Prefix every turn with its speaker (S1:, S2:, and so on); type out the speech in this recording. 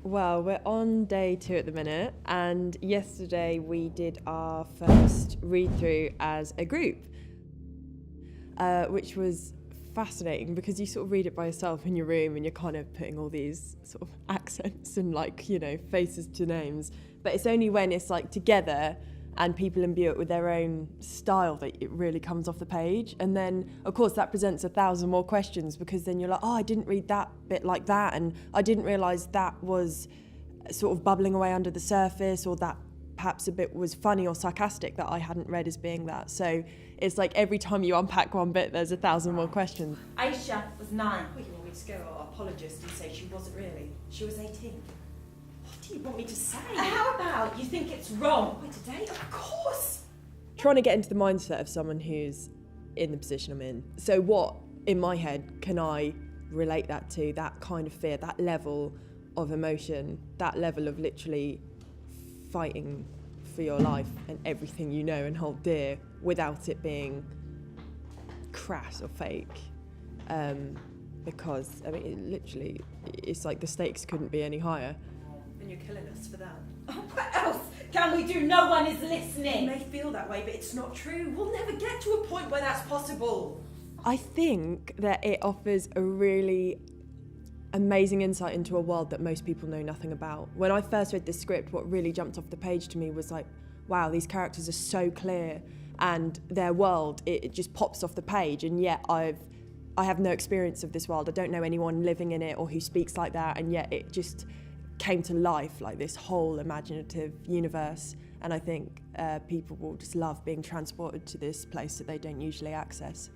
S1: Well, we're on day 2 at the minute, and yesterday we did our first read-through as a group, which was fascinating because you sort of read it by yourself in your room and you're kind of putting all these sort of accents and faces to names. But it's only when it's like together and people imbue it with their own style that it really comes off the page. And then, of course, that presents 1,000 more questions because then you're like, oh, I didn't read that bit like that, and I didn't realise that was sort of bubbling away under the surface, or that perhaps a bit was funny or sarcastic that I hadn't read as being that. So it's like every time you unpack one bit, there's 1,000 more questions.
S2: Aisha was 9.
S3: What, you want me to go apologist and say she wasn't really? She was 18. What do you want me to say?
S2: How about you think it's wrong?
S3: Wait, today? Of course!
S1: Trying to get into the mindset of someone who's in the position I'm in. So what, in my head, can I relate that to? That kind of fear, that level of emotion, that level of literally fighting for your life and everything you know and hold dear without it being crass or fake. Because, I mean, it's like the stakes couldn't be any higher.
S3: And you're killing us for that.
S2: Oh, what else can we do? No one is
S3: It
S2: listening.
S3: may feel that way, but it's not true. We'll never get to a point where that's possible.
S1: I think that it offers a really amazing insight into a world that most people know nothing about. When I first read this script, what really jumped off the page to me was like, wow, these characters are so clear and their world, it just pops off the page, and yet I have no experience of this world. I don't know anyone living in it or who speaks like that, and yet it just came to life, like this whole imaginative universe. And I think people will just love being transported to this place that they don't usually access.